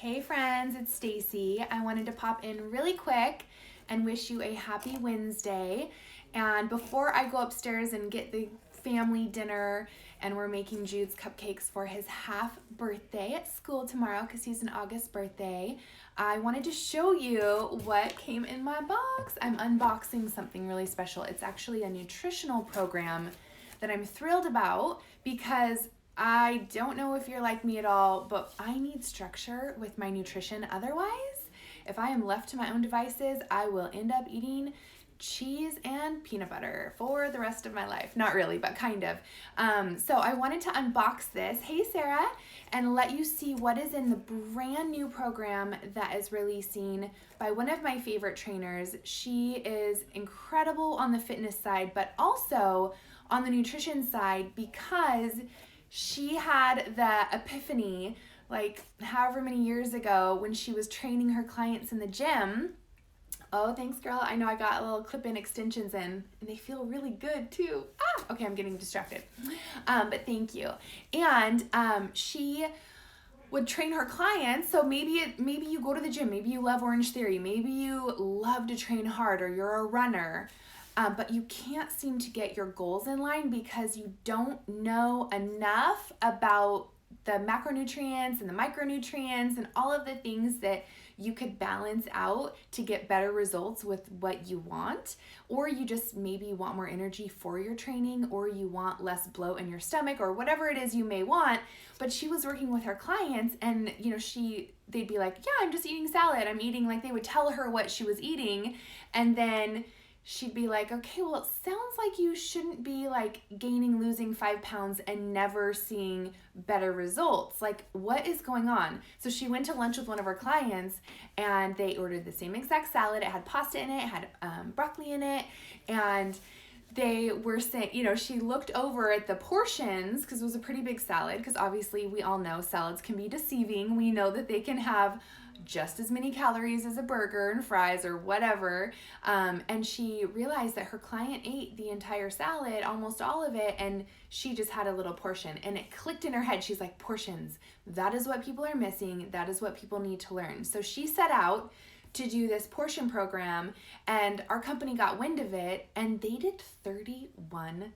Hey friends, it's Stacy. I wanted to pop in really quick and wish you a happy Wednesday. And before I go upstairs and get the family dinner, and we're making Jude's cupcakes for his half birthday at school tomorrow because he's an August birthday, I wanted to show you what came in my box. I'm unboxing something really special. It's actually a nutritional program that I'm thrilled about because I don't know if you're like me at all, but I need structure with my nutrition. Otherwise, if I am left to my own devices, I will end up eating cheese and peanut butter for the rest of my life. Not really, but kind of. So I wanted to unbox this, hey Sarah, and let you see what is in the brand new program that is releasing by one of my favorite trainers. She is incredible on the fitness side, but also on the nutrition side because she had the epiphany like however many years ago when she was training her clients in the gym. Oh, thanks, girl. I know I got a little clip-in extensions in, and they feel really good, too. Okay, I'm getting distracted. But thank you. And she would train her clients. So maybe you go to the gym. Maybe you love Orange Theory. Maybe you love to train hard, or you're a runner. But you can't seem to get your goals in line because you don't know enough about the macronutrients and the micronutrients and all of the things that you could balance out to get better results with what you want. Or you just maybe want more energy for your training, or you want less bloat in your stomach, or whatever it is you may want. But she was working with her clients, and they'd be like, yeah, I'm just eating salad. I'm eating, like, they would tell her what she was eating, and then she'd be like, okay, well, it sounds like you shouldn't be like losing 5 pounds and never seeing better results. Like, what is going on? So she went to lunch with one of her clients, and they ordered the same exact salad. It had pasta in it, it had broccoli in it, and they were saying, she looked over at the portions because it was a pretty big salad, because obviously we all know salads can be deceiving. We know that they can have just as many calories as a burger and fries or whatever. And she realized that her client ate the entire salad, almost all of it, and she just had a little portion. And it clicked in her head. She's like, portions, that is what people are missing. That is what people need to learn. So she set out to do this portion program, and our company got wind of it, and they did 31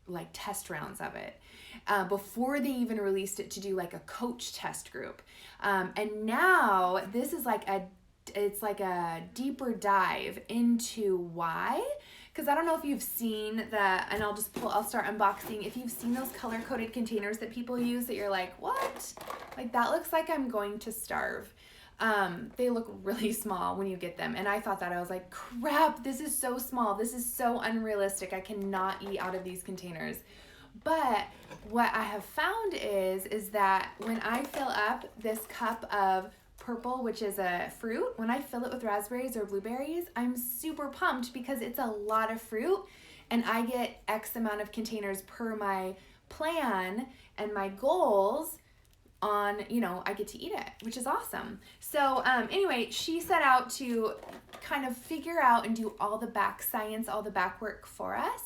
like test rounds of it before they even released it to do like a coach test group. And now this is it's like a deeper dive into why. Because I don't know if you've seen and I'll start unboxing. If you've seen those color-coded containers that people use that you're like, what? Like, that looks like I'm going to starve. They look really small when you get them. And I thought that. I was like, crap, this is so small. This is so unrealistic. I cannot eat out of these containers. But what I have found is that when I fill up this cup of purple, which is a fruit, when I fill it with raspberries or blueberries, I'm super pumped because it's a lot of fruit, and I get X amount of containers per my plan and my goals on, I get to eat it, which is awesome. So anyway, she set out to kind of figure out and do all the back science, all the back work for us.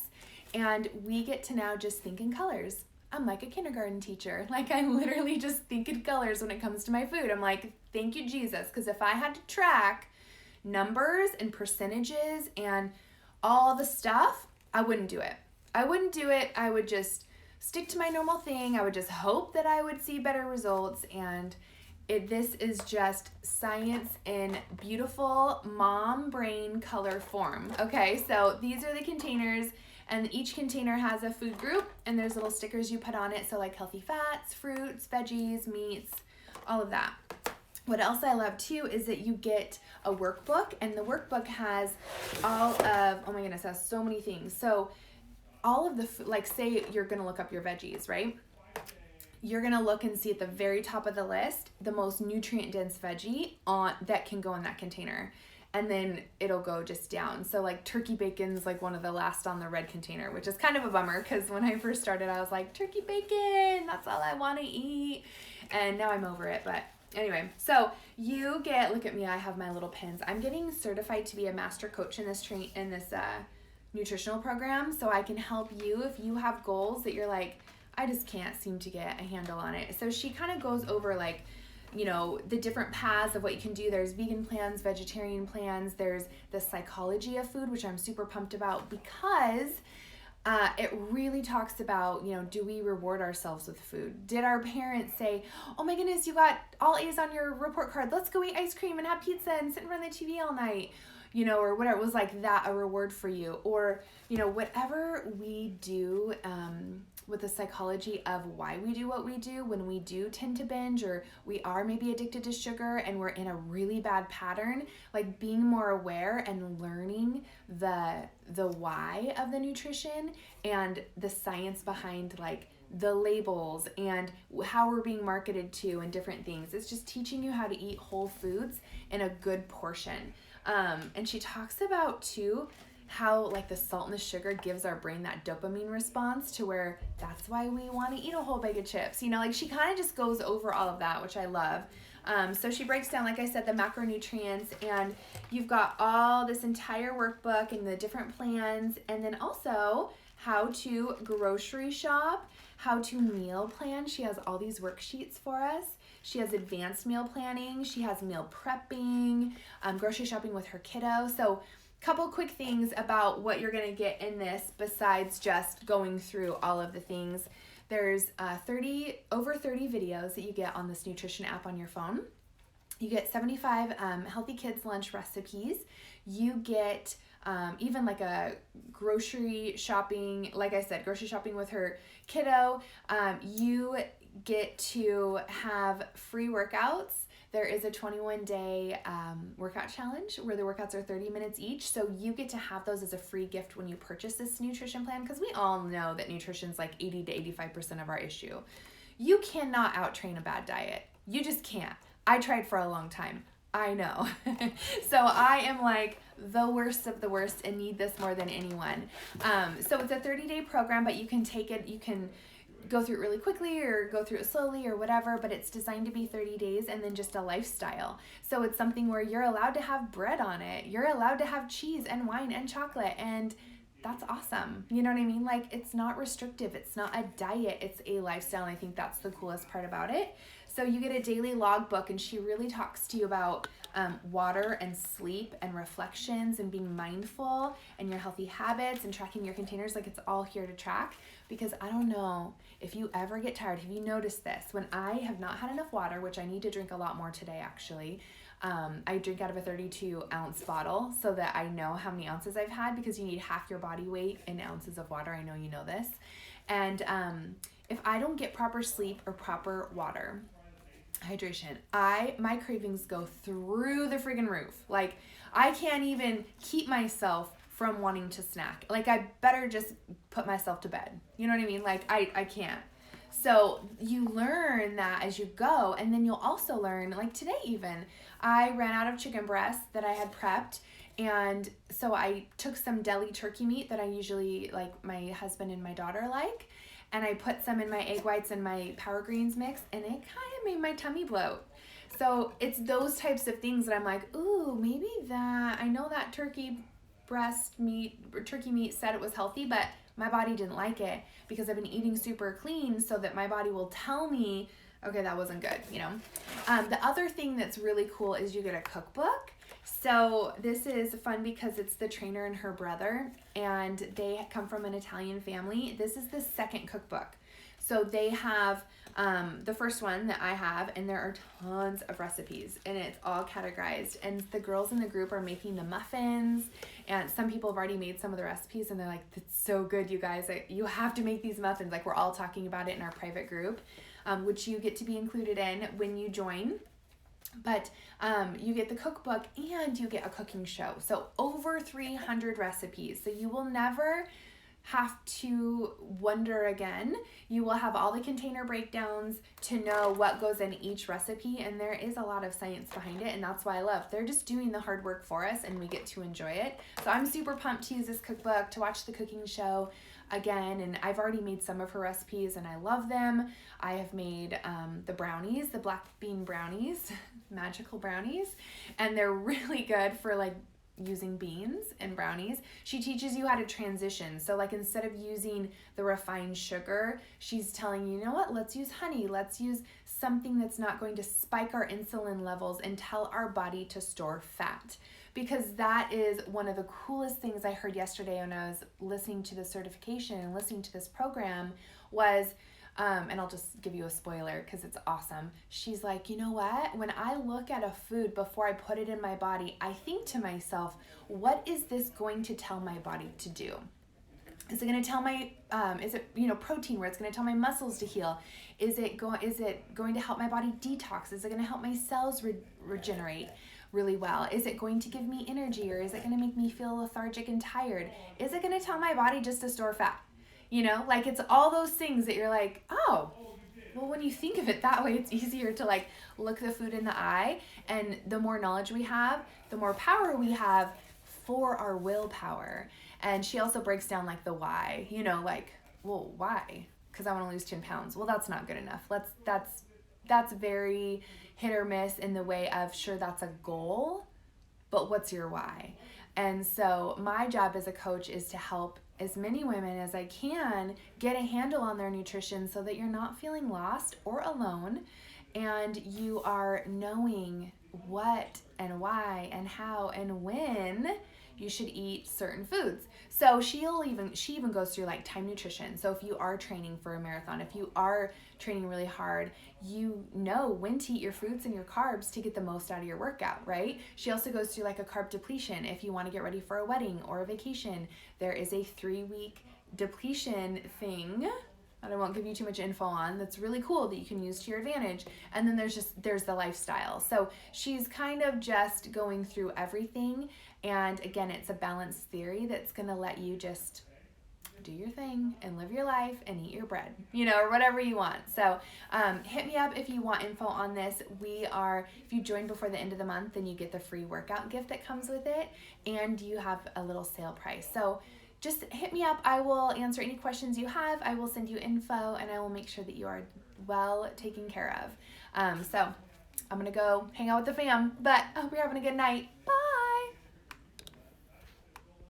And we get to now just think in colors. I'm like a kindergarten teacher. Like, I literally just think in colors when it comes to my food. I'm like, thank you, Jesus. Because if I had to track numbers and percentages and all the stuff, I wouldn't do it. I would just stick to my normal thing. I would just hope that I would see better results. And this is just science in beautiful mom brain color form. Okay, so these are the containers, and each container has a food group, and there's little stickers you put on it. So like healthy fats, fruits, veggies, meats, all of that. What else I love too is that you get a workbook, and the workbook has all of, oh my goodness, it has so many things. So all of the, like, say you're going to look up your veggies, right? You're going to look and see at the very top of the list, the most nutrient dense veggie that can go in that container. And then it'll go just down. So like turkey bacon's like one of the last on the red container, which is kind of a bummer because when I first started, I was like, turkey bacon, that's all I want to eat. And now I'm over it. But anyway, so you get, look at me, I have my little pins. I'm getting certified to be a master coach in this nutritional program, so I can help you if you have goals that you're like, I just can't seem to get a handle on it. So she kind of goes over like the different paths of what you can do. There's vegan plans, vegetarian plans. There's the psychology of food, which I'm super pumped about because it really talks about, do we reward ourselves with food? Did our parents say, oh my goodness, you got all A's on your report card. Let's go eat ice cream and have pizza and sit in front of the TV all night, or whatever. It was like that a reward for you. Or, whatever we do with the psychology of why we do what we do, when we do tend to binge or we are maybe addicted to sugar and we're in a really bad pattern, like being more aware and learning the why of the nutrition and the science behind like the labels and how we're being marketed to and different things. It's just teaching you how to eat whole foods in a good portion. And she talks about too how like the salt and the sugar gives our brain that dopamine response to where that's why we want to eat a whole bag of chips. Like she kind of just goes over all of that, which I love. So she breaks down, like I said, the macronutrients, and you've got all this entire workbook and the different plans, and then also how to grocery shop, how to meal plan. She has all these worksheets for us. She has advanced meal planning. She has meal prepping, grocery shopping with her kiddo. So couple quick things about what you're going to get in this besides just going through all of the things. There's over 30 videos that you get on this nutrition app on your phone. You get 75 healthy kids lunch recipes. You get even like a grocery shopping, like I said, grocery shopping with her kiddo. You get to have free workouts. There is a 21-day workout challenge where the workouts are 30 minutes each. So you get to have those as a free gift when you purchase this nutrition plan, because we all know that nutrition's like 80 to 85% of our issue. You cannot out-train a bad diet. You just can't. I tried for a long time. I know. So I am like the worst of the worst and need this more than anyone. So it's a 30-day program, but you can take it, you can go through it really quickly or go through it slowly or whatever, but it's designed to be 30 days and then just a lifestyle. So it's something where you're allowed to have bread on it. You're allowed to have cheese and wine and chocolate, and that's awesome. You know what I mean? Like, it's not restrictive. It's not a diet. It's a lifestyle, and I think that's the coolest part about it. So you get a daily logbook, and she really talks to you about water and sleep and reflections and being mindful and your healthy habits and tracking your containers. Like, it's all here to track, because I don't know if you ever get tired. Have you noticed this? When I have not had enough water, which I need to drink a lot more today actually, I drink out of a 32-ounce bottle so that I know how many ounces I've had, because you need half your body weight in ounces of water. I know you know this. And if I don't get proper sleep or proper water, hydration, my cravings go through the friggin' roof. Like, I can't even keep myself from wanting to snack. Like, I better just put myself to bed. You know what I mean? Like, I can't. So you learn that as you go, and then you'll also learn, like today even, I ran out of chicken breasts that I had prepped, and so I took some deli turkey meat that I usually, like, my husband and my daughter like, and I put some in my egg whites and my Power Greens mix, and it kind of made my tummy bloat. So it's those types of things that I'm like, ooh, maybe that, I know that turkey meat said it was healthy, but my body didn't like it because I've been eating super clean, so that my body will tell me, okay, that wasn't good, you know? The other thing that's really cool is you get a cookbook. So this is fun because it's the trainer and her brother, and they come from an Italian family. This is the second cookbook. So they have the first one that I have, and there are tons of recipes, and it's all categorized. And the girls in the group are making the muffins, and some people have already made some of the recipes, and they're like, "That's so good, you guys! You have to make these muffins." Like, we're all talking about it in our private group, which you get to be included in when you join. But you get the cookbook and you get a cooking show. So over 300 recipes. So you will never have to wonder again. You will have all the container breakdowns to know what goes in each recipe, and there is a lot of science behind it, and that's why I love. They're just doing the hard work for us, and we get to enjoy it. So I'm super pumped to use this cookbook, to watch the cooking show again, and I've already made some of her recipes and I love them. I have made the brownies, the black bean brownies, magical brownies, and they're really good for like using beans and brownies. She teaches you how to transition. So like, instead of using the refined sugar, she's telling you, you know what, let's use honey, let's use something that's not going to spike our insulin levels and tell our body to store fat. Because that is one of the coolest things I heard yesterday when I was listening to the certification and listening to this program was, and I'll just give you a spoiler because it's awesome. She's like, you know what? When I look at a food before I put it in my body, I think to myself, what is this going to tell my body to do? Is it going to tell my, is it, protein where it's going to tell my muscles to heal? Is it going to help my body detox? Is it going to help my cells regenerate really well? Is it going to give me energy, or is it going to make me feel lethargic and tired? Is it going to tell my body just to store fat? Like it's all those things that you're like, oh, well, when you think of it that way, it's easier to like look the food in the eye, and the more knowledge we have, the more power we have for our willpower. And she also breaks down like the why, like, well, why? Because I want to lose 10 pounds. Well, that's not good enough. That's very hit or miss in the way of, sure, that's a goal, but what's your why? And so my job as a coach is to help as many women as I can get a handle on their nutrition so that you're not feeling lost or alone, and you are knowing what and why and how and when you should eat certain foods. So she even goes through like time nutrition. So if you are training for a marathon, if you are training really hard, you know when to eat your fruits and your carbs to get the most out of your workout, right? She also goes through like a carb depletion. If you want to get ready for a wedding or a vacation, there is a 3-week depletion thing that I won't give you too much info on, that's really cool that you can use to your advantage. And then there's the lifestyle. So she's kind of just going through everything. And again, it's a balanced theory that's going to let you just do your thing and live your life and eat your bread, or whatever you want. So hit me up if you want info on this. If you join before the end of the month, then you get the free workout gift that comes with it, and you have a little sale price. So just hit me up. I will answer any questions you have. I will send you info, and I will make sure that you are well taken care of. So I'm going to go hang out with the fam, but I hope you're having a good night. Bye.